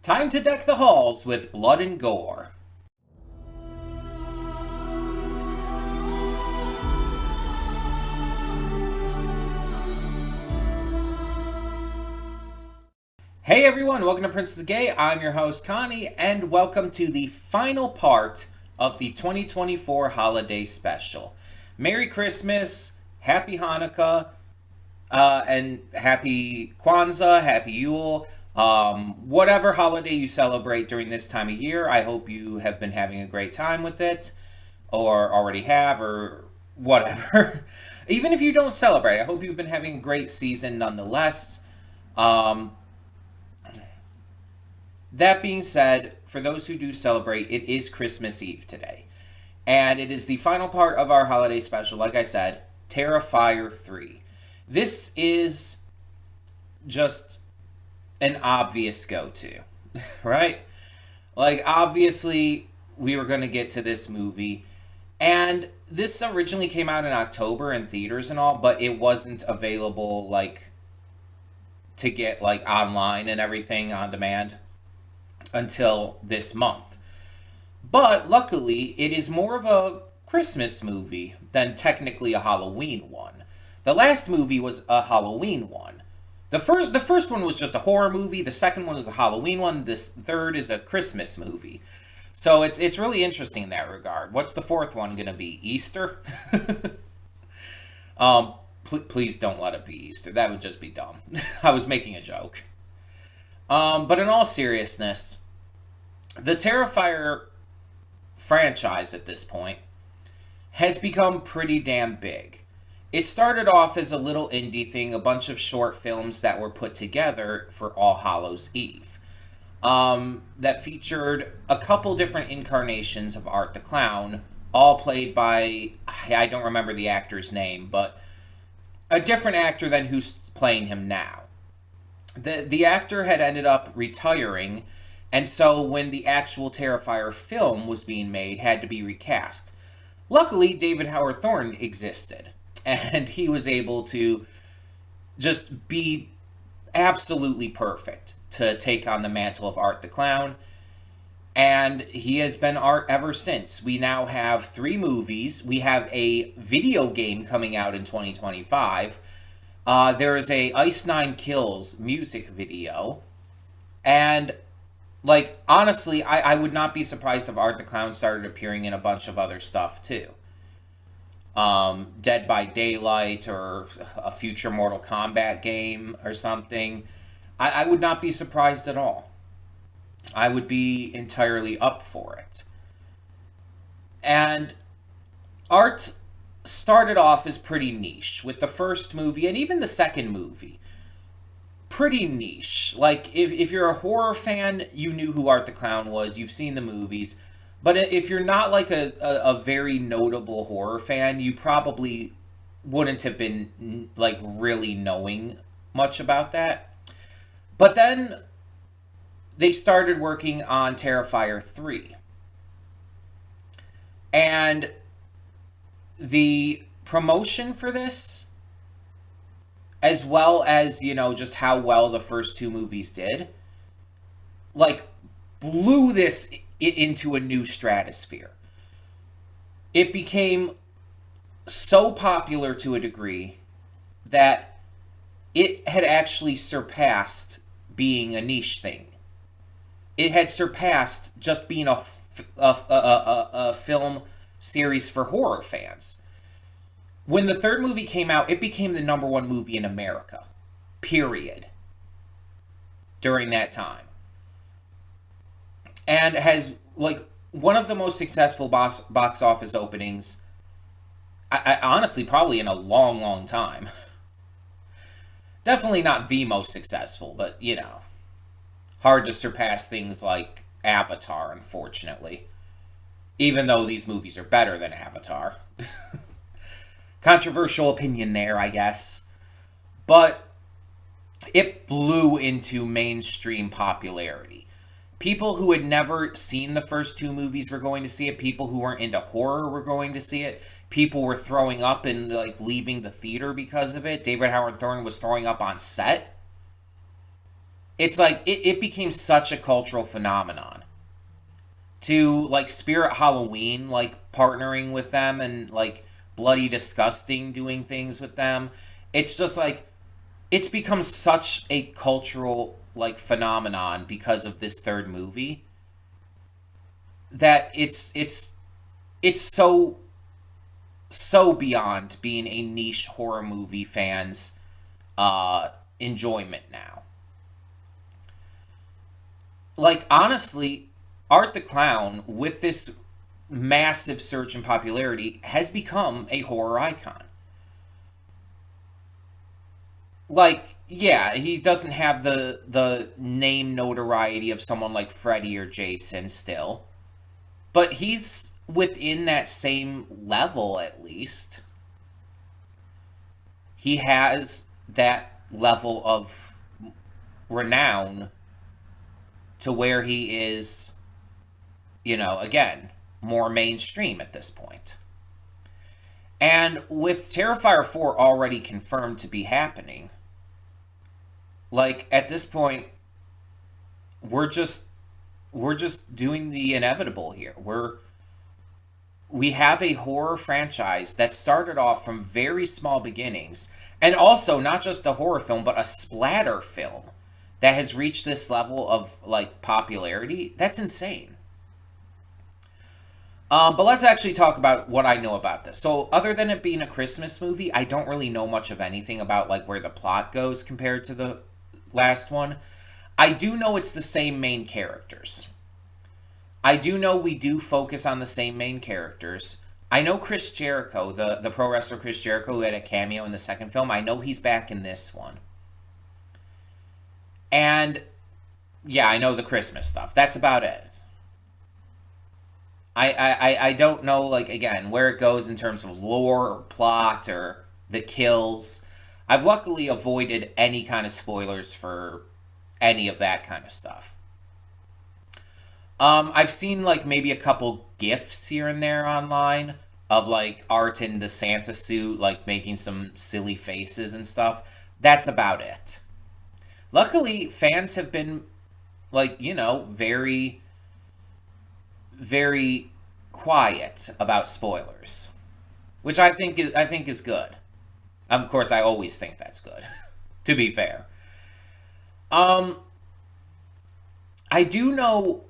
Time to deck the halls with blood and gore. Hey everyone, welcome to Princess Gay. I'm your host Connie, and welcome to the final part of the 2024 holiday special. Merry Christmas, Happy Hanukkah, and Happy Kwanzaa, Happy Yule. Whatever holiday you celebrate during this time of year, I hope you have been having a great time with it, or already have, or whatever. Even if you don't celebrate, I hope you've been having a great season nonetheless. That being said, for those who do celebrate, it is Christmas Eve today. And it is the final part of our holiday special, like I said, Terrifier 3. This is just an obvious go-to, right? Like, obviously, we were going to get to this movie. And this originally came out in October in theaters and all, but it wasn't available, like, to get, like, online and everything on demand until this month. But luckily, it is more of a Christmas movie than technically a Halloween one. The last movie was a Halloween one. The first one was just a horror movie. The second one was a Halloween one. This third is a Christmas movie. So it's really interesting in that regard. What's the fourth one going to be? Easter? Please don't let it be Easter. That would just be dumb. I was making a joke. But in all seriousness, the Terrifier franchise at this point has become pretty damn big. It started off as a little indie thing, a bunch of short films that were put together for All Hallows Eve, that featured a couple different incarnations of Art the Clown, all played by, I don't remember the actor's name, but a different actor than who's playing him now. The actor had ended up retiring, and so when the actual Terrifier film was being made, had to be recast. Luckily, David Howard Thorne existed, and he was able to just be absolutely perfect to take on the mantle of Art the Clown, and he has been Art ever since. We now have 3 movies. We have a video game coming out in 2025. There is a Ice Nine Kills music video. And, like, honestly, I would not be surprised if Art the Clown started appearing in a bunch of other stuff, too. Dead by Daylight, or a future Mortal Kombat game, or something. I would not be surprised at all. I would be entirely up for it. And Art started off as pretty niche with the first movie and even the second movie. Pretty niche. Like, if you're a horror fan, you knew who Art the Clown was. You've seen the movies. But if you're not like a very notable horror fan, you probably wouldn't have been like really knowing much about that. But then they started working on Terrifier 3. And the promotion for this, as well as, just how well the first 2 movies did, like, blew this into a new stratosphere. It became so popular to a degree that it had actually surpassed being a niche thing. It had surpassed just being a film series for horror fans. When the third movie came out, it became the #1 movie in America. Period. During that time. And has, like, one of the most successful box office openings, I honestly, probably in a long, long time. Definitely not the most successful, but, hard to surpass things like Avatar, unfortunately. Even though these movies are better than Avatar. Controversial opinion there, I guess. But it blew into mainstream popularity. People who had never seen the first 2 movies were going to see it. People who weren't into horror were going to see it. People were throwing up and, like, leaving the theater because of it. David Howard Thorne was throwing up on set. it's like it became such a cultural phenomenon to like Spirit Halloween, like partnering with them, and like Bloody Disgusting doing things with them. It's just like it's become such a cultural like phenomenon because of this third movie that it's so beyond being a niche horror movie fans enjoyment now. Like honestly, Art the Clown with this massive surge in popularity has become a horror icon. Like, yeah, he doesn't have the name notoriety of someone like Freddy or Jason still, but he's within that same level at least. He has that level of renown to where he is, again, more mainstream at this point. And with Terrifier 4 already confirmed to be happening, like at this point, we're just we're just doing the inevitable here. We have a horror franchise that started off from very small beginnings, and also not just a horror film, but a splatter film that has reached this level of like popularity. That's insane. But let's actually talk about what I know about this. So, other than it being a Christmas movie, I don't really know much of anything about like where the plot goes compared to the last one. I do know it's the same main characters. I do know we do focus on the same main characters. I know Chris Jericho, the pro wrestler Chris Jericho, who had a cameo in the second film. I know he's back in this one. And yeah, I know the Christmas stuff. That's about it. I don't know, like, again, where it goes in terms of lore or plot or the kills. I've luckily avoided any kind of spoilers for any of that kind of stuff. I've seen like maybe a couple gifs here and there online of like Art in the Santa suit, like making some silly faces and stuff. That's about it. Luckily, fans have been like, very, very quiet about spoilers, which I think is good. Of course, I always think that's good. To be fair, um, I do know,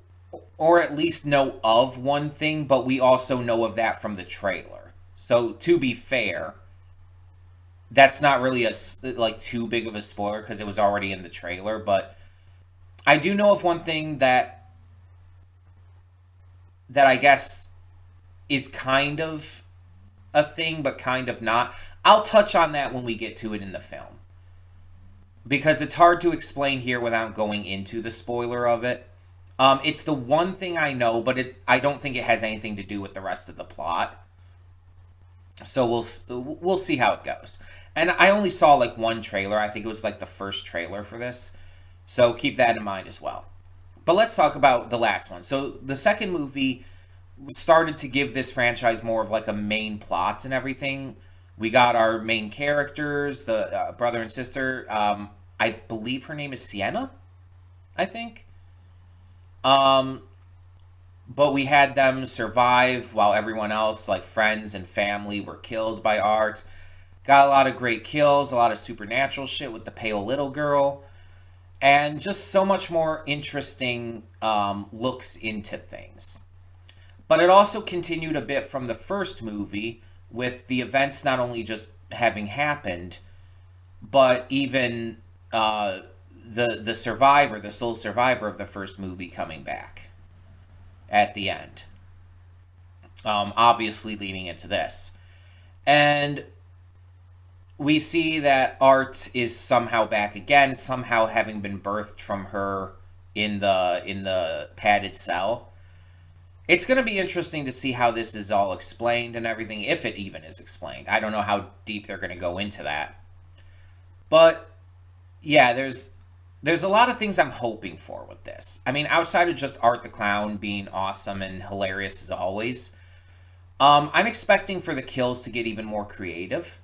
or at least know of one thing, but we also know of that from the trailer. So to be fair, that's not really like too big of a spoiler because it was already in the trailer. But I do know of one thing that I guess is kind of a thing, but kind of not. I'll touch on that when we get to it in the film because it's hard to explain here without going into the spoiler of it. It's the one thing I know, but I don't think it has anything to do with the rest of the plot. So we'll see how it goes. And I only saw like one trailer. I think it was like the first trailer for this. So keep that in mind as well. But let's talk about the last one. So the second movie started to give this franchise more of like a main plot and everything. We got our main characters, the brother and sister. I believe her name is Sienna, I think. Um, but we had them survive while everyone else, like friends and family, were killed by Art. Got a lot of great kills, a lot of supernatural shit with the pale little girl, and just so much more interesting looks into things. But it also continued a bit from the first movie with the events not only just having happened, but even the survivor, the sole survivor of the first movie, coming back at the end. Obviously, leading into this, and we see that Art is somehow back again, somehow having been birthed from her in the padded cell. It's going to be interesting to see how this is all explained and everything, if it even is explained. I don't know how deep they're going to go into that. But yeah, there's a lot of things I'm hoping for with this. I mean, outside of just Art the Clown being awesome and hilarious as always, I'm expecting for the kills to get even more creative.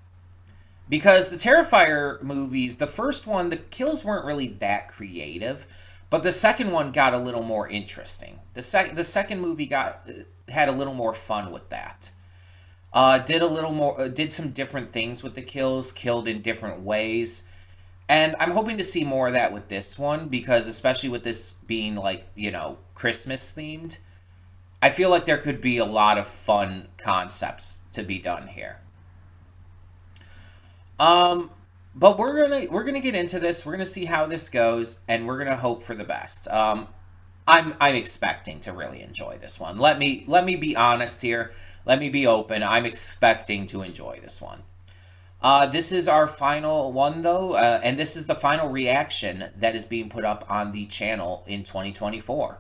Because the Terrifier movies, the first one, the kills weren't really that creative, but the second one got a little more interesting. The second movie had a little more fun with that. Did a little more, did some different things with the kills, killed in different ways. And I'm hoping to see more of that with this one, because especially with this being like, Christmas themed, I feel like there could be a lot of fun concepts to be done here. Um, but we're gonna get into this. We're gonna see how this goes, and we're gonna hope for the best. I'm expecting to really enjoy this one. Let me be honest here. Let me be open. I'm expecting to enjoy this one. This is our final one, though, and this is the final reaction that is being put up on the channel in 2024.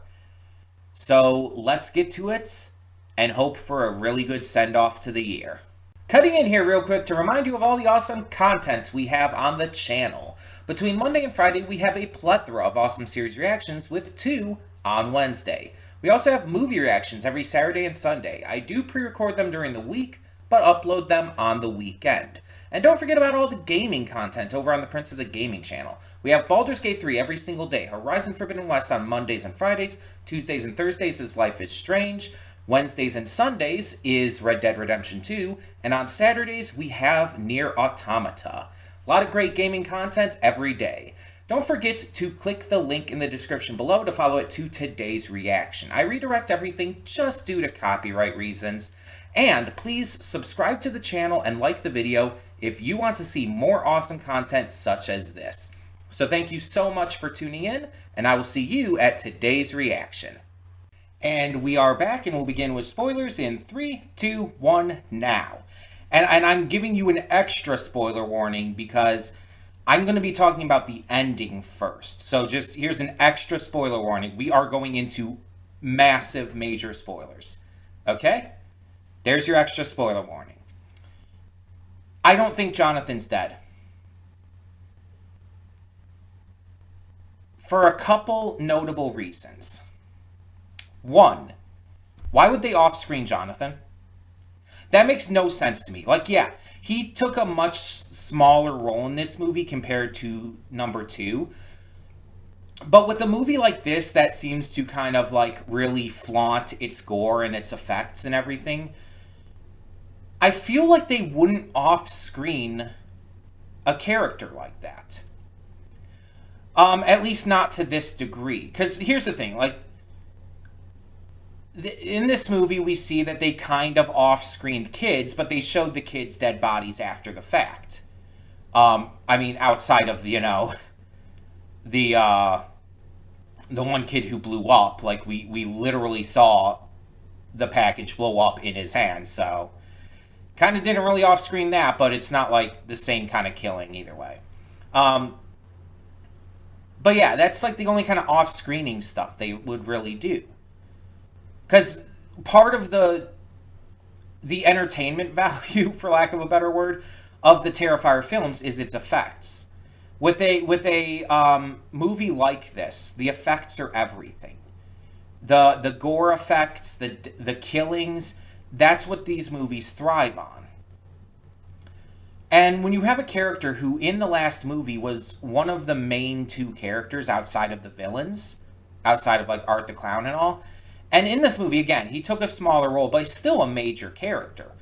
So let's get to it and hope for a really good send-off to the year. Cutting in here real quick to remind you of all the awesome content we have on the channel. Between Monday and Friday, we have a plethora of awesome series reactions with 2 on Wednesday. We also have movie reactions every Saturday and Sunday. I do pre-record them during the week, but upload them on the weekend. And don't forget about all the gaming content over on the Princess of Gaming channel. We have Baldur's Gate 3 every single day, Horizon Forbidden West on Mondays and Fridays, Tuesdays and Thursdays is Life is Strange, Wednesdays and Sundays is Red Dead Redemption 2, and on Saturdays we have Nier Automata. A lot of great gaming content every day. Don't forget to click the link in the description below to follow it to today's reaction. I redirect everything just due to copyright reasons. And please subscribe to the channel and like the video if you want to see more awesome content such as this. So thank you so much for tuning in, and I will see you at today's reaction. And we are back, and we'll begin with spoilers in 3, 2, 1, now. And I'm giving you an extra spoiler warning because I'm going to be talking about the ending first. So just here's an extra spoiler warning. We are going into massive, major spoilers. Okay? There's your extra spoiler warning. I don't think Jonathan's dead. For a couple notable reasons. One, why would they off-screen Jonathan? That makes no sense to me. Like, yeah, he took a much smaller role in this movie compared to number 2. But with a movie like this that seems to kind of like really flaunt its gore and its effects and everything, I feel like they wouldn't off-screen a character like that. At least not to this degree. Because here's the thing, like, in this movie, we see that they kind of off-screened kids, but they showed the kids' dead bodies after the fact. I mean, outside of, the one kid who blew up, like, we literally saw the package blow up in his hand, so kind of didn't really off-screen that, but it's not, like, the same kind of killing either way. But yeah, that's, like, the only kind of off-screening stuff they would really do. Because part of the entertainment value, for lack of a better word, of the Terrifier films is its effects. With a movie like this, the effects are everything. The gore effects, the killings, that's what these movies thrive on. And when you have a character who in the last movie was one of the main 2 characters outside of the villains, outside of like Art the Clown and all, and in this movie, again, he took a smaller role, but he's still a major character.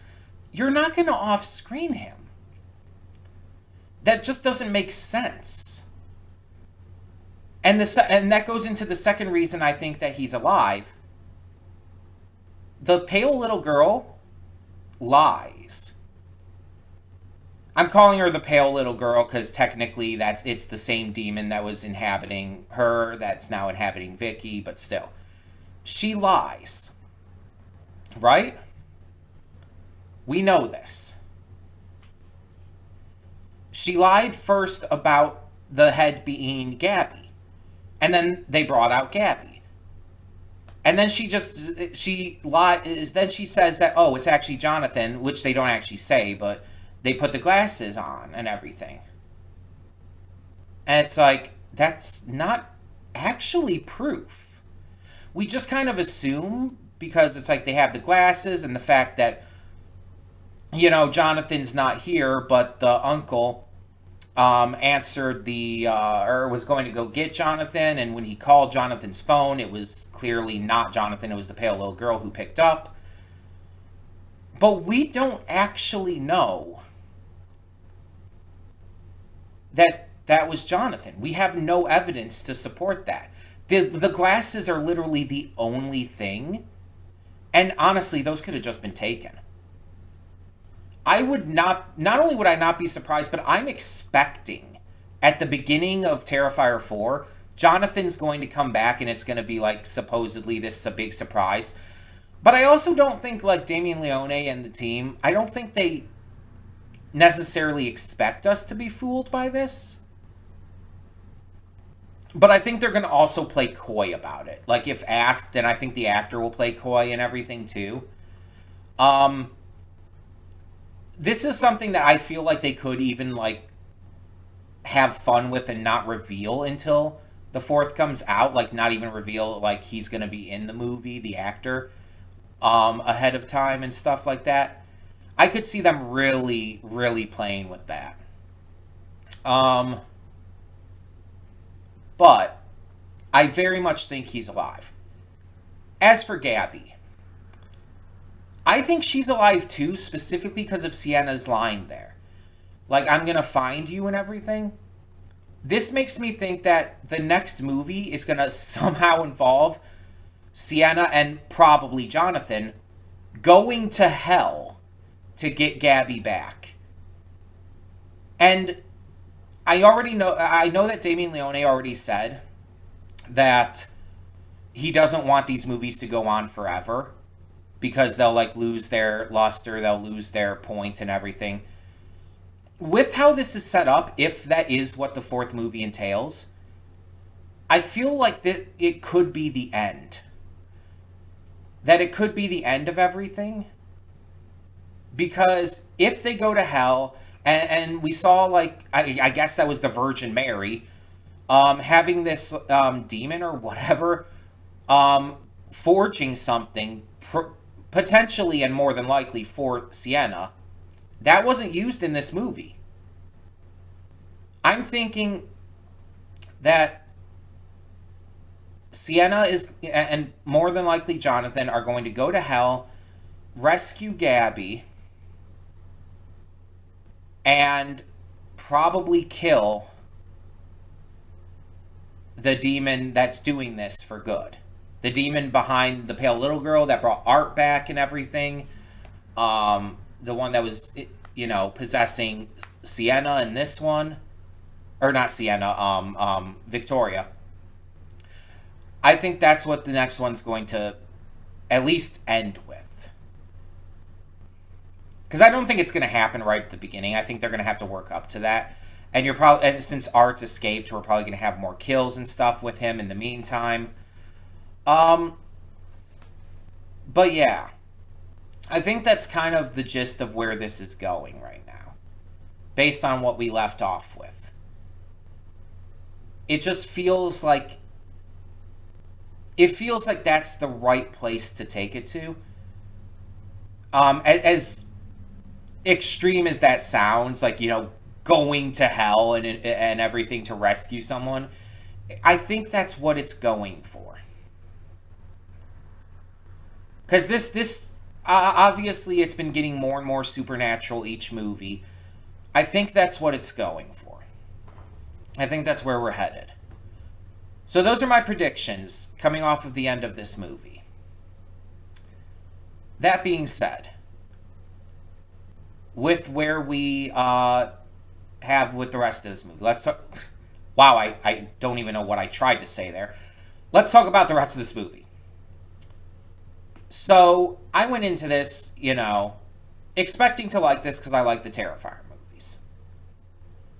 You're not going to off-screen him. That just doesn't make sense. And that goes into the second reason I think that he's alive. The pale little girl lies. I'm calling her the pale little girl because technically it's the same demon that was inhabiting her that's now inhabiting Vicky, but still. She lies. Right? We know this. She lied first about the head being Gabby. And then they brought out Gabby. And then she lies. Then she says that, oh, it's actually Jonathan, which they don't actually say, but they put the glasses on and everything. And it's like, that's not actually proof. We just kind of assume, because it's like they have the glasses and the fact that Jonathan's not here, but the uncle answered or was going to go get Jonathan, and when he called Jonathan's phone, it was clearly not Jonathan, it was the pale little girl who picked up. But we don't actually know that that was Jonathan. We have no evidence to support that. The glasses are literally the only thing, and honestly, those could have just been taken. I would not only would I not be surprised, but I'm expecting at the beginning of Terrifier 4, Jonathan's going to come back and it's going to be like, supposedly, this is a big surprise. But I also don't think, like, Damien Leone and the team, I don't think they necessarily expect us to be fooled by this. But I think they're going to also play coy about it. Like, if asked, and I think the actor will play coy and everything, too. This is something that I feel like they could even, like, have fun with and not reveal until the fourth comes out. Like, not even reveal, like, he's going to be in the movie, the actor, ahead of time and stuff like that. I could see them really, really playing with that. But I very much think he's alive. As for Gabby, I think she's alive too, specifically because of Sienna's line there. Like, I'm gonna find you and everything. This makes me think that the next movie is gonna somehow involve Sienna and probably Jonathan going to hell to get Gabby back. And I know that Damien Leone already said that he doesn't want these movies to go on forever because they'll, like, lose their luster, they'll lose their point and everything. With how this is set up, if that is what the fourth movie entails, I feel like that it could be the end. That it could be the end of everything. Because if they go to hell, and we saw, like, I guess that was the Virgin Mary, having this demon or whatever, forging something, potentially and more than likely for Sienna, that wasn't used in this movie. I'm thinking that Sienna is, and more than likely Jonathan, are going to go to hell, rescue Gabby, and probably kill the demon that's doing this for good. The demon behind the pale little girl that brought Art back and everything. The one that was, possessing Sienna in this one. Or not Sienna, Victoria. I think that's what the next one's going to at least end with. Because I don't think it's going to happen right at the beginning. I think they're going to have to work up to that. And since Art's escaped, we're probably going to have more kills and stuff with him in the meantime. But yeah. I think that's kind of the gist of where this is going right now. Based on what we left off with. It just feels like... It feels like that's the right place to take it to. As extreme as that sounds, like, going to hell and everything to rescue someone, I think that's what it's going for. Because this obviously it's been getting more and more supernatural each movie. I think that's what it's going for. I think that's where we're headed. So those are my predictions coming off of the end of this movie. That being said, with where we have with the rest of this movie, let's talk... Wow, I don't even know what I tried to say there. Let's talk about the rest of this movie. So, I went into this, expecting to like this because I like the Terrifier movies.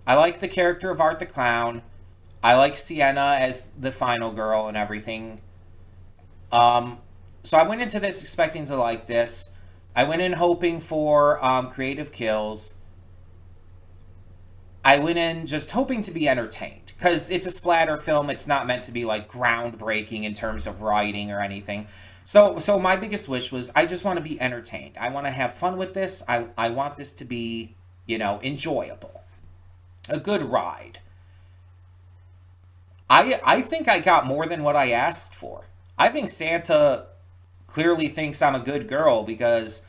I like the character of Art the Clown. I like Sienna as the final girl and everything. So I went into this expecting to like this. I went in hoping for creative kills. I went in just hoping to be entertained. because it's a splatter film. It's not meant to be like groundbreaking in terms of writing or anything. So my biggest wish was I just want to be entertained. I want to have fun with this. I want this to be, enjoyable. A good ride. I think I got more than what I asked for. I think Santa clearly thinks I'm a good girl because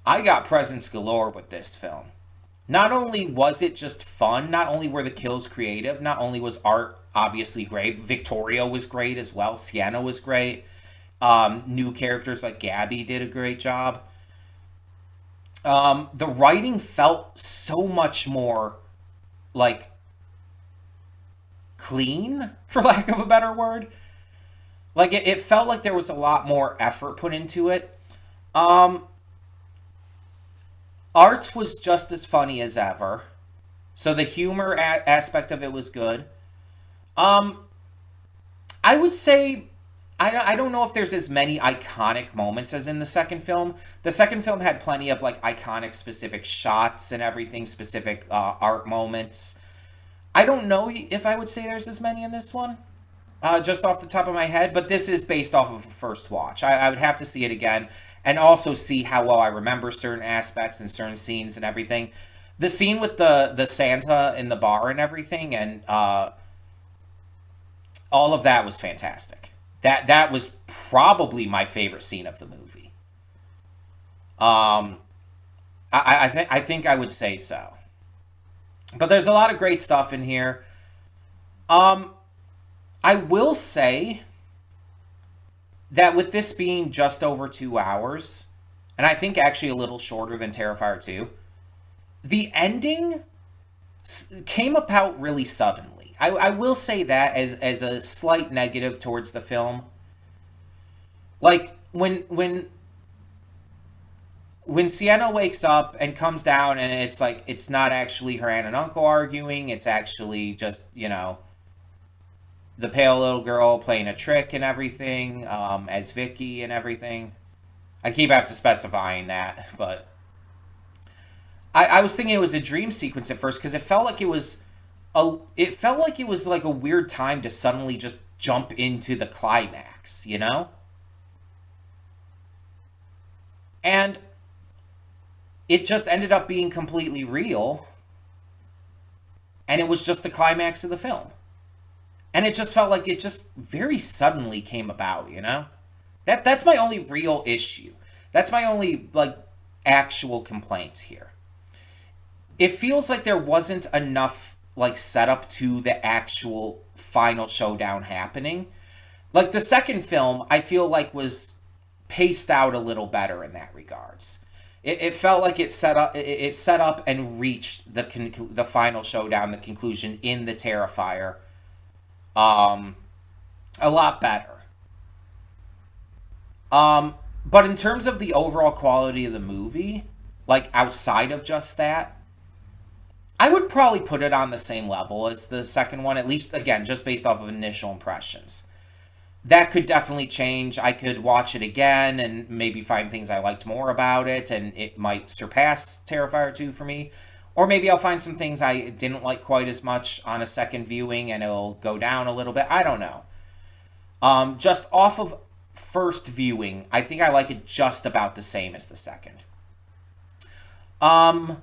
I got presents galore with this film. Not only was it just fun, not only were the kills creative, not only was art obviously great, Victoria was great as well, Sienna was great. New characters like Gabby did a great job. The writing felt so much more like clean, for lack of a better word. Like it felt like there was a lot more effort put into it. Um, Art was just as funny as ever, so the humor aspect of it was good. Um, I would say I don't know if there's as many iconic moments as in the second film. The second film had plenty of like iconic specific shots and everything, specific art moments. I don't know if I would say there's as many in this one, just off the top of my head, but this is based off of a first watch. I would have to see it again and also see how well I remember certain aspects and certain scenes and everything. The scene with the Santa in the bar and everything, and all of that was fantastic. That was probably my favorite scene of the movie. Um, I think I would say so. But there's a lot of great stuff in here. Um, I will say that with this being just over 2 hours, and I think actually a little shorter than Terrifier 2, the ending came about really suddenly. I will say that as a slight negative towards the film. Like when Sienna wakes up and comes down and it's like it's not actually her aunt and uncle arguing, it's actually just, the pale little girl playing a trick and everything, as Vicky and everything. I keep have to specifying that, but I was thinking it was a dream sequence at first because it felt like it was like a weird time to suddenly just jump into the climax. And it just ended up being completely real, and it was just the climax of the film. And it just felt like it just very suddenly came about. That's my only real issue. That's my only like actual complaint here. It feels like there wasn't enough like setup to the actual final showdown happening. Like the second film, I feel like was paced out a little better in that regards. It felt like it set up and reached the final showdown, the conclusion in the Terrifier, um, a lot better. But in terms of the overall quality of the movie, like outside of just that, I would probably put it on the same level as the second one, at least again, just based off of initial impressions. That could definitely change. I could watch it again and maybe find things I liked more about it, and it might surpass Terrifier 2 for me. Or maybe I'll find some things I didn't like quite as much on a second viewing and it'll go down a little bit. I don't know. Just off of first viewing, I think I like it just about the same as the second. Um,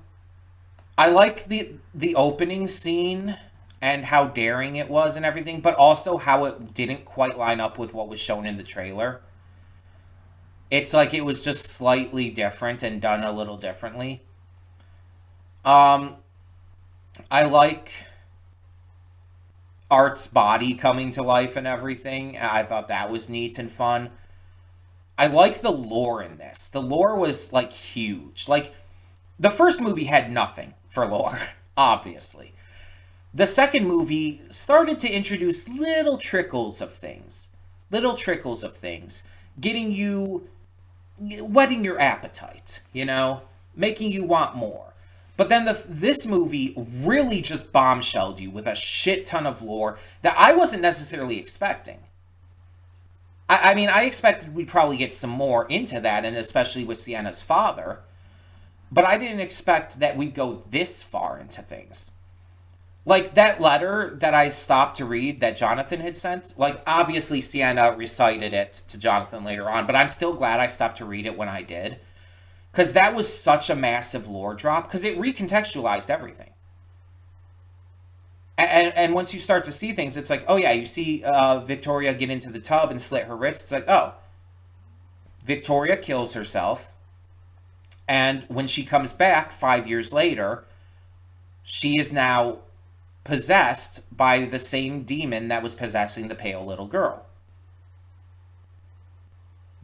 I like the opening scene and how daring it was and everything, but also how it didn't quite line up with what was shown in the trailer. It's like it was just slightly different and done a little differently. Um, I like Art's body coming to life and everything. I thought that was neat and fun. I like the lore in this. The lore was like huge. Like the first movie had nothing for lore, obviously. The second movie started to introduce little trickles of things, getting you, whetting your appetite, making you want more. But then this movie really just bombshelled you with a shit ton of lore that I wasn't necessarily expecting. I mean, I expected we'd probably get some more into that, and especially with Sienna's father, but I didn't expect that we'd go this far into things. Like that letter that I stopped to read that Jonathan had sent, like obviously Sienna recited it to Jonathan later on, but I'm still glad I stopped to read it when I did. Because that was such a massive lore drop, because it recontextualized everything. And once you start to see things, it's like, oh yeah, you see Victoria get into the tub and slit her wrist. It's like, oh, Victoria kills herself. And when she comes back 5 years later, she is now possessed by the same demon that was possessing the pale little girl.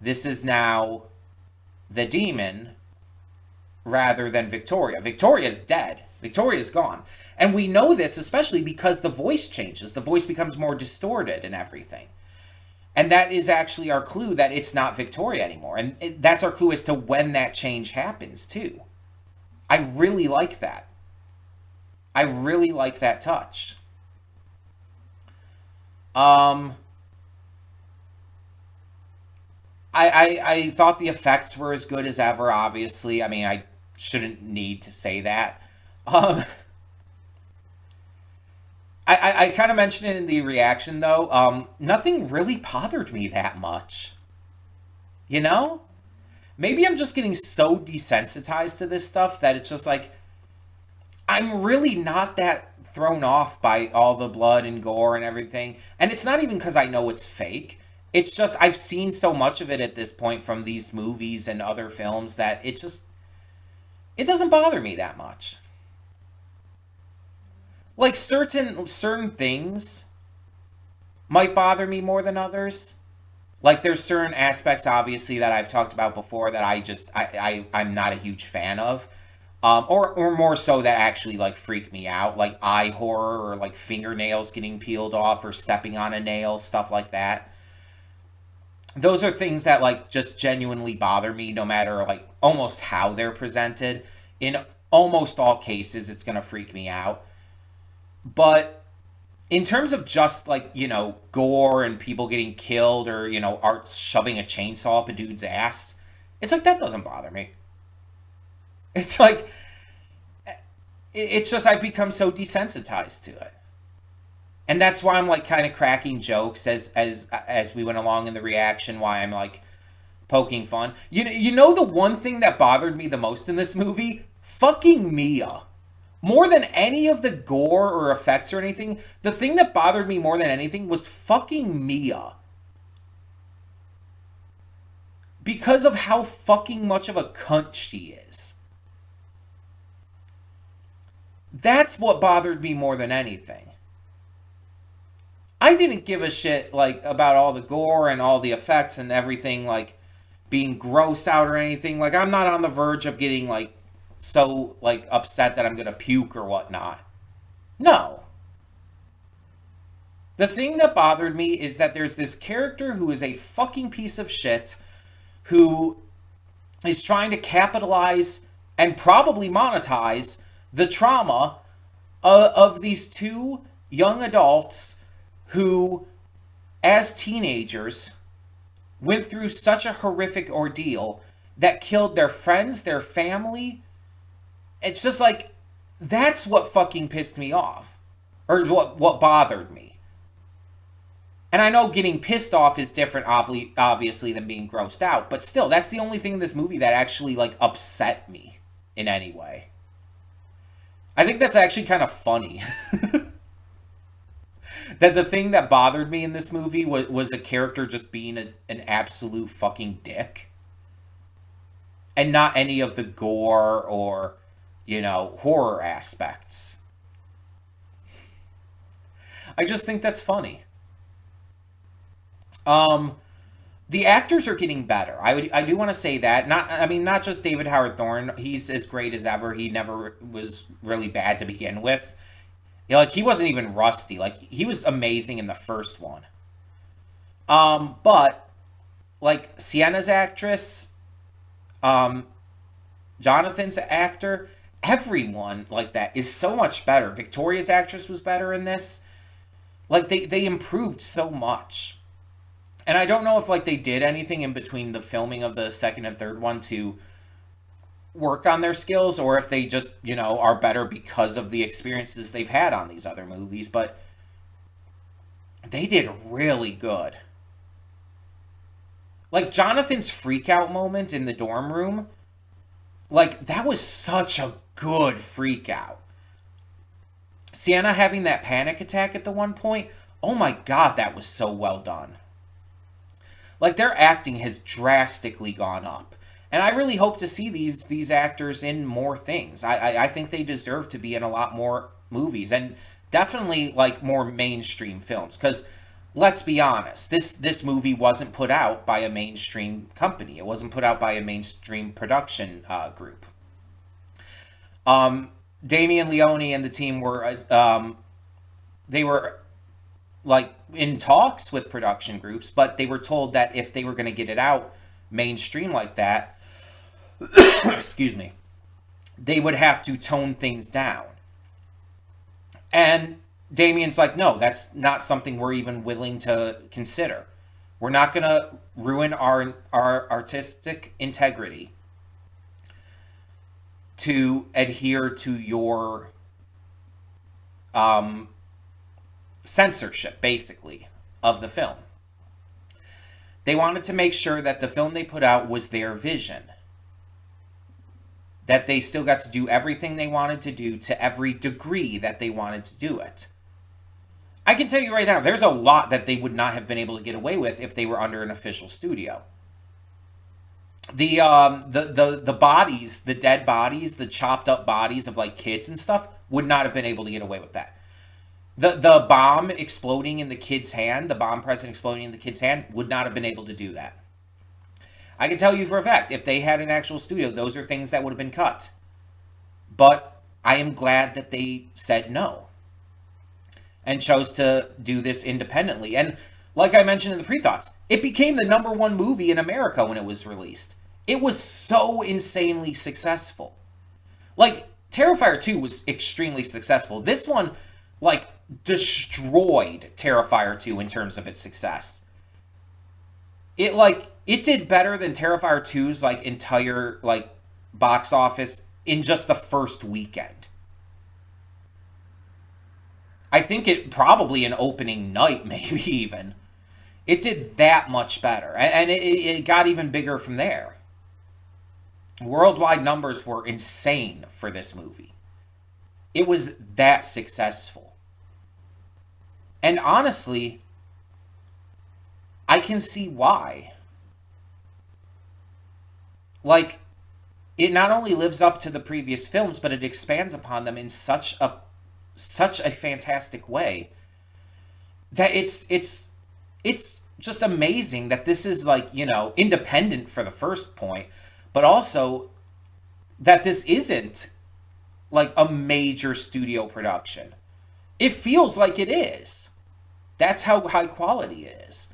This is now the demon rather than Victoria. Victoria's dead. Victoria's gone. And we know this especially because the voice changes. The voice becomes more distorted and everything. And that is actually our clue that it's not Victoria anymore. And that's our clue as to when that change happens, too. I really like that. I really like that touch. Um, I thought the effects were as good as ever, obviously. I mean, I shouldn't need to say that. Um, I kind of mentioned it in the reaction, though. Nothing really bothered me that much. You know? Maybe I'm just getting so desensitized to this stuff that it's just like, I'm really not that thrown off by all the blood and gore and everything. And it's not even because I know it's fake. It's just I've seen so much of it at this point from these movies and other films that it doesn't bother me that much. Like certain things might bother me more than others. Like there's certain aspects obviously that I've talked about before that I'm not a huge fan of. Or more so that actually like freak me out, like eye horror or like fingernails getting peeled off or stepping on a nail, stuff like that. Those are things that like just genuinely bother me no matter like almost how they're presented. In almost all cases, it's gonna freak me out. But in terms of just like, gore and people getting killed or, Art shoving a chainsaw up a dude's ass, it's like that doesn't bother me. It's like it's just I've become so desensitized to it. And that's why I'm like kind of cracking jokes as we went along in the reaction, why I'm like poking fun. You know the one thing that bothered me the most in this movie? Fucking Mia. More than any of the gore or effects or anything, the thing that bothered me more than anything was fucking Mia. Because of how fucking much of a cunt she is. That's what bothered me more than anything. I didn't give a shit like about all the gore and all the effects and everything like being gross out or anything. Like I'm not on the verge of getting like so like upset that I'm gonna puke or whatnot. No. The thing that bothered me is that there's this character who is a fucking piece of shit who is trying to capitalize and probably monetize the trauma of these two young adults who, as teenagers, went through such a horrific ordeal that killed their friends, their family. It's just like, that's what fucking pissed me off. Or what bothered me. And I know getting pissed off is different, obviously, than being grossed out. But still, that's the only thing in this movie that actually, like, upset me in any way. I think that's actually kind of funny. That the thing that bothered me in this movie was a character just being an absolute fucking dick. And not any of the gore or, horror aspects. I just think that's funny. The actors are getting better. I do want to say that. Not just David Howard Thorne. He's as great as ever. He never was really bad to begin with. Like he wasn't even rusty. Like he was amazing in the first one. But like Sienna's actress, Jonathan's actor, everyone like that is so much better. Victoria's actress was better in this. Like they improved so much. And I don't know if like they did anything in between the filming of the second and third one to work on their skills or if they just, are better because of the experiences they've had on these other movies, but they did really good. Like, Jonathan's freak out moment in the dorm room, like, that was such a good freak out. Sienna having that panic attack at the one point, oh my god, that was so well done. Like, their acting has drastically gone up. And I really hope to see these actors in more things. I think they deserve to be in a lot more movies. And definitely, like, more mainstream films. Because, let's be honest, this movie wasn't put out by a mainstream company. It wasn't put out by a mainstream production group. Damien Leone and the team were, they were, like, in talks with production groups, but they were told that if they were going to get it out mainstream like that, excuse me, they would have to tone things down. And Damien's like, no, that's not something we're even willing to consider. We're not going to ruin our artistic integrity to adhere to your censorship, basically, of the film. They wanted to make sure that the film they put out was their vision. That they still got to do everything they wanted to do to every degree that they wanted to do it. I can tell you right now, there's a lot that they would not have been able to get away with if they were under an official studio. The bodies, the dead bodies, the chopped up bodies of, like, kids and stuff would not have been able to get away with that. The bomb exploding in the kid's hand, the bomb present exploding in the kid's hand, would not have been able to do that. I can tell you for a fact, if they had an actual studio, those are things that would have been cut. But I am glad that they said no. And chose to do this independently. And like I mentioned in the pre-thoughts, it became the #1 movie in America when it was released. It was so insanely successful. Like, Terrifier 2 was extremely successful. This one, like, destroyed Terrifier 2 in terms of its success. It did better than Terrifier 2's, like, entire, like, box office in just the first weekend. I think it probably an opening night, maybe even. It did that much better. And it got even bigger from there. Worldwide numbers were insane for this movie. It was that successful. And honestly, I can see why. Like, it not only lives up to the previous films, but it expands upon them in such a fantastic way that it's just amazing that this is, like, independent for the first point, but also that this isn't like a major studio production. It feels like it is. That's how high quality it is.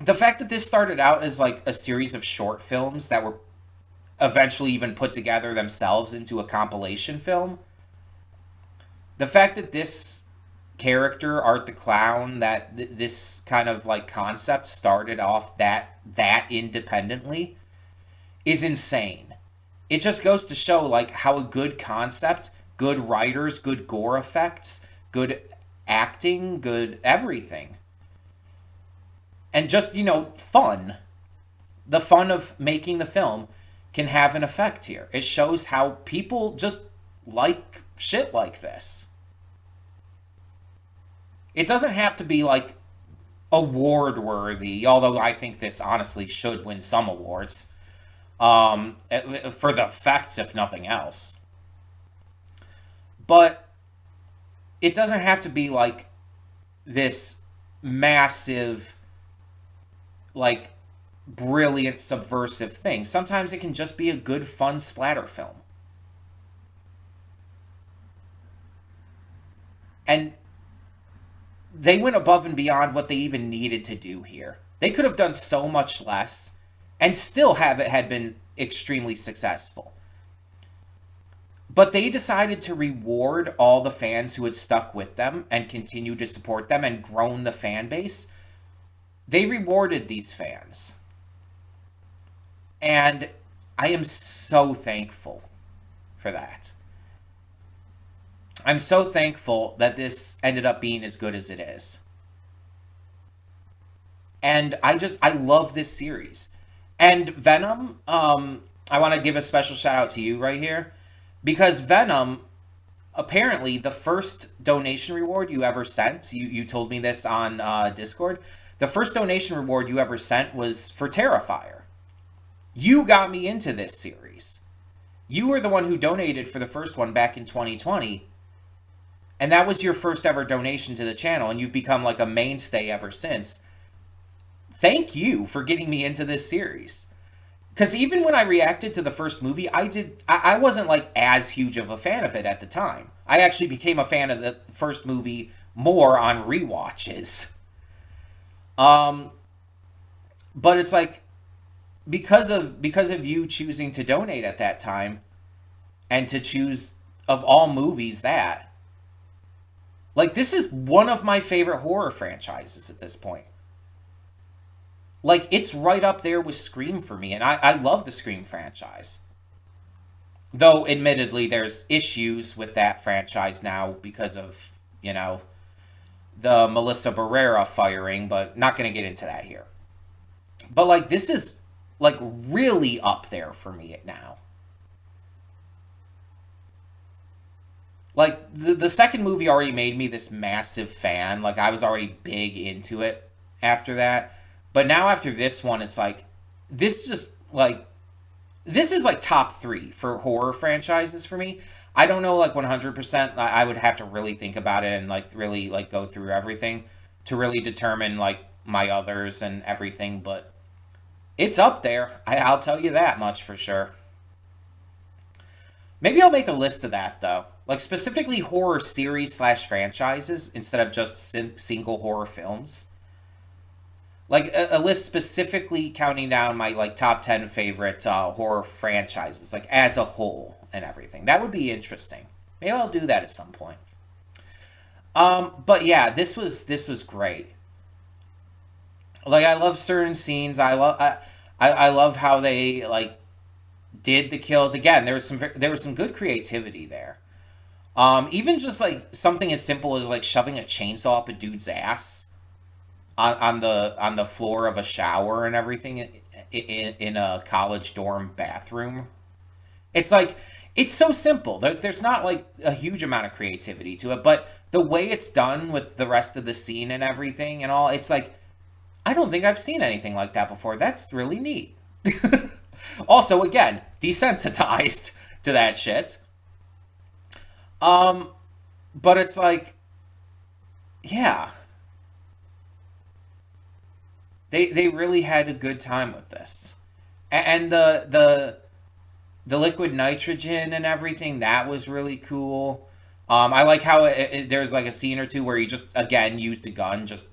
The fact that this started out as, like, a series of short films that were eventually even put together themselves into a compilation film. The fact that this character, Art the Clown, that this kind of, like, concept started off that independently is insane. It just goes to show, like, how a good concept, good writers, good gore effects, good acting, good everything, and just, fun. The fun of making the film can have an effect here. It shows how people just like shit like this. It doesn't have to be, like, award-worthy, although I think this honestly should win some awards. For the effects, if nothing else. But it doesn't have to be, like, this massive, like, brilliant, subversive thing. Sometimes it can just be a good, fun splatter film. And they went above and beyond what they even needed to do here. They could have done so much less and still have it had been extremely successful. But they decided to reward all the fans who had stuck with them and continued to support them and grown the fan base. They rewarded these fans. And I am so thankful for that. I'm so thankful that this ended up being as good as it is. And I love this series. And Venom, I want to give a special shout out to you right here because Venom, apparently the first donation reward you ever sent, you told me this on Discord, the first donation reward you ever sent was for Terrifier. You got me into this series. You were the one who donated for the first one back in 2020, and that was your first ever donation to the channel, and you've become like a mainstay ever since. Thank you for getting me into this series. Because even when I reacted to the first movie, I wasn't like as huge of a fan of it at the time. I actually became a fan of the first movie more on rewatches. But it's like because of you choosing to donate at that time and to choose of all movies that, like, this is one of my favorite horror franchises at this point. Like, it's right up there with Scream for me, and I love the Scream franchise. Though, admittedly, there's issues with that franchise now because of, the Melissa Barrera firing, but not going to get into that here. But, like, this is, like, really up there for me now. Like, the second movie already made me this massive fan. Like, I was already big into it after that. But now after this one, it's like, this is like top 3 for horror franchises for me. I don't know, like, 100%. I would have to really think about it and, like, really, like, go through everything to really determine, like, my others and everything. But it's up there. I'll tell you that much for sure. Maybe I'll make a list of that, though. Like, specifically horror series / franchises instead of just single horror films. Like, a list specifically counting down my, like, top 10 favorite horror franchises, like, as a whole and everything. That would be interesting. Maybe I'll do that at some point. But yeah, this was great. Like, I love certain scenes. I love how they, like, did the kills. Again, there was some good creativity there. Even just, like, something as simple as, like, shoving a chainsaw up a dude's ass on the floor of a shower and everything in a college dorm bathroom. It's like, it's so simple. There's not like a huge amount of creativity to it, but the way it's done with the rest of the scene and everything and all, it's like, I don't think I've seen anything like that before. That's really neat. Also, again, desensitized to that shit. But it's like, yeah. They really had a good time with this. And the liquid nitrogen and everything, that was really cool. I like how there's like a scene or two where he just, again, used a gun, just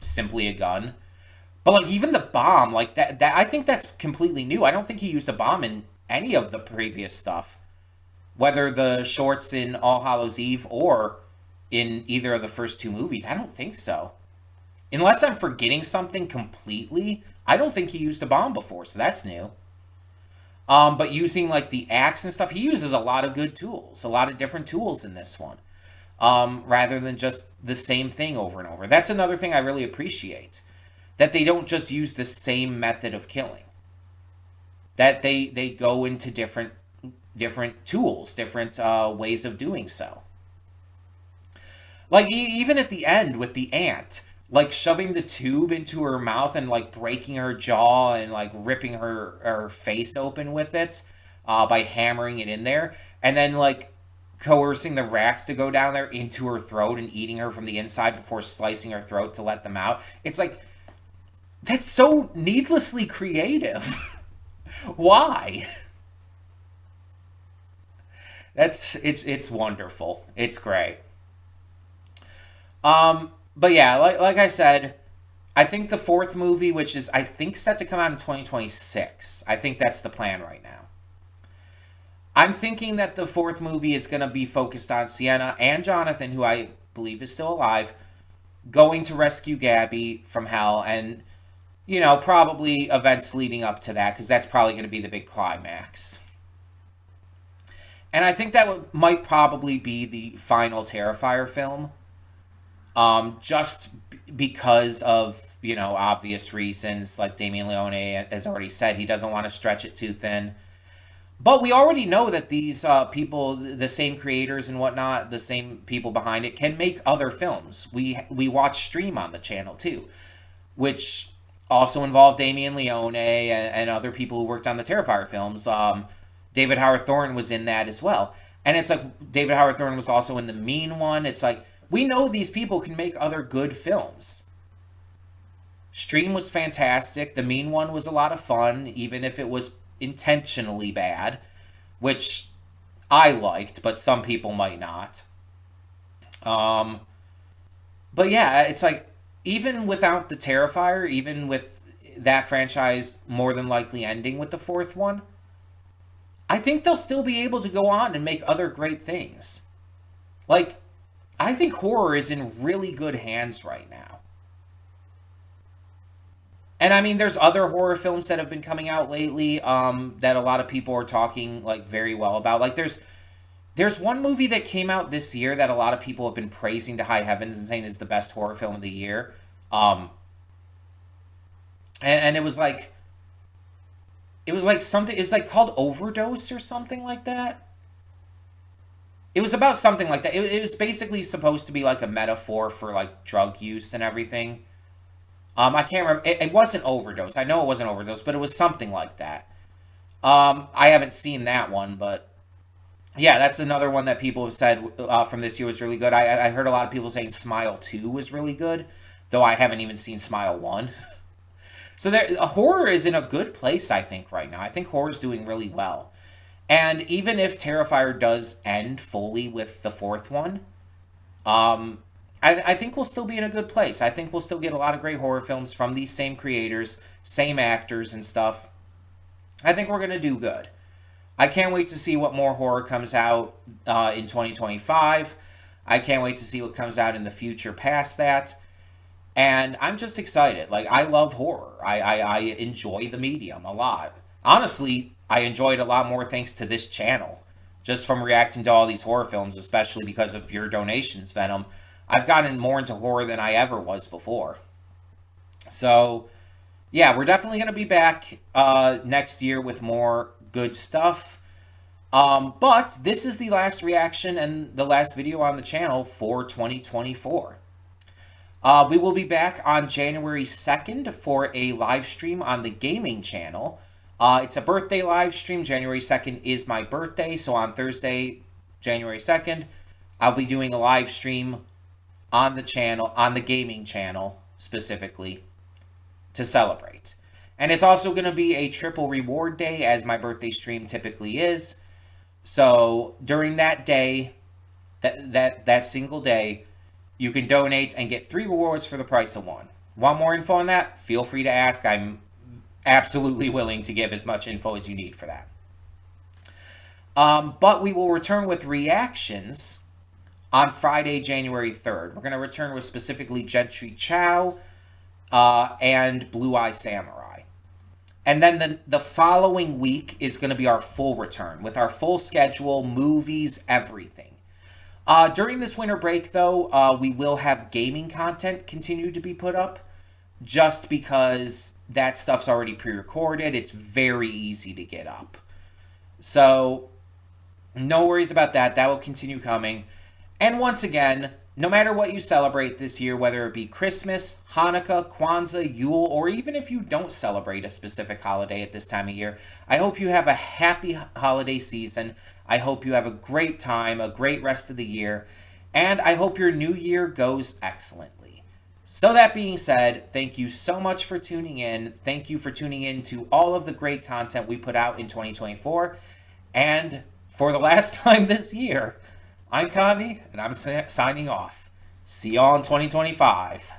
simply a gun. But like even the bomb, like that I think that's completely new. I don't think he used a bomb in any of the previous stuff. Whether the shorts in All Hallows Eve or in either of the first 2 movies, I don't think so. Unless I'm forgetting something completely, I don't think he used a bomb before, so that's new. But using like the axe and stuff, he uses a lot of good tools, a lot of different tools in this one, rather than just the same thing over and over. That's another thing I really appreciate, that they don't just use the same method of killing. That they go into different tools, different ways of doing so. Like even at the end with the ant, like shoving the tube into her mouth and like breaking her jaw and like ripping her face open with it by hammering it in there, and then like coercing the rats to go down there into her throat and eating her from the inside before slicing her throat to let them out. It's like, that's so needlessly creative. Why? It's wonderful. It's great. But yeah, like I said, I think the 4th movie, which is, I think, set to come out in 2026. I think that's the plan right now. I'm thinking that the 4th movie is going to be focused on Sienna and Jonathan, who I believe is still alive, going to rescue Gabby from hell and probably events leading up to that, because that's probably going to be the big climax. And I think that might probably be the final Terrifier film, just because of, obvious reasons. Like Damien Leone has already said, he doesn't want to stretch it too thin. But we already know that these people, the same creators and whatnot, the same people behind it, can make other films. We watch Stream on the channel too, which also involved Damien Leone and other people who worked on the Terrifier films. David Howard Thorne was in that as well. And it's like David Howard Thorne was also in the Mean one. It's like we know these people can make other good films. Stream was fantastic. The Mean one was a lot of fun, even if it was intentionally bad, which I liked, but some people might not. Um, but yeah, it's like even without the Terrifier, even with that franchise more than likely ending with the fourth one, I think they'll still be able to go on and make other great things. Like, I think horror is in really good hands right now. And I mean, there's other horror films that have been coming out lately, that a lot of people are talking like very well about. Like, there's one movie that came out this year that a lot of people have been praising to high heavens and saying is the best horror film of the year. Um, and it was like something. It's like called Overdose or something like that. It was about something like that. It was basically supposed to be like a metaphor for like drug use and everything. I can't remember. It wasn't Overdose. I know it wasn't Overdose, but it was something like that. I haven't seen that one, but yeah, that's another one that people have said from this year was really good. I heard a lot of people saying Smile 2 was really good, though I haven't even seen Smile 1. So horror is in a good place, I think, right now. I think horror is doing really well. And even if Terrifier does end fully with the fourth one, um, I think we'll still be in a good place. I think we'll still get a lot of great horror films from these same creators, same actors and stuff. I think we're going to do good. I can't wait to see what more horror comes out in 2025. I can't wait to see what comes out in the future past that. And I'm just excited. Like, I love horror. I enjoy the medium a lot. Honestly, I enjoyed a lot more thanks to this channel. Just from reacting to all these horror films, especially because of your donations, Venom. I've gotten more into horror than I ever was before. So, yeah, we're definitely going to be back next year with more good stuff. But this is the last reaction and the last video on the channel for 2024. We will be back on January 2nd for a live stream on the gaming channel. It's a birthday live stream. January 2nd is my birthday. So on Thursday, January 2nd, I'll be doing a live stream on the channel, on the gaming channel specifically, to celebrate. And it's also going to be a triple reward day, as my birthday stream typically is. So during that day, that single day, you can donate and get 3 rewards for the price of 1. Want more info on that? Feel free to ask. I'm absolutely willing to give as much info as you need for that. But we will return with reactions on Friday, January 3rd. We're going to return with specifically Gentry Chow and Blue Eye Samurai. And then the following week is going to be our full return with our full schedule, movies, everything. During this winter break, though, we will have gaming content continue to be put up, just because that stuff's already pre-recorded. It's very easy to get up. So, no worries about that. That will continue coming. And once again, no matter what you celebrate this year, whether it be Christmas, Hanukkah, Kwanzaa, Yule, or even if you don't celebrate a specific holiday at this time of year, I hope you have a happy holiday season. I hope you have a great time, a great rest of the year, and I hope your new year goes excellently. So that being said, thank you so much for tuning in. Thank you for tuning in to all of the great content we put out in 2024. And for the last time this year, I'm Connie, and I'm signing off. See y'all in 2025.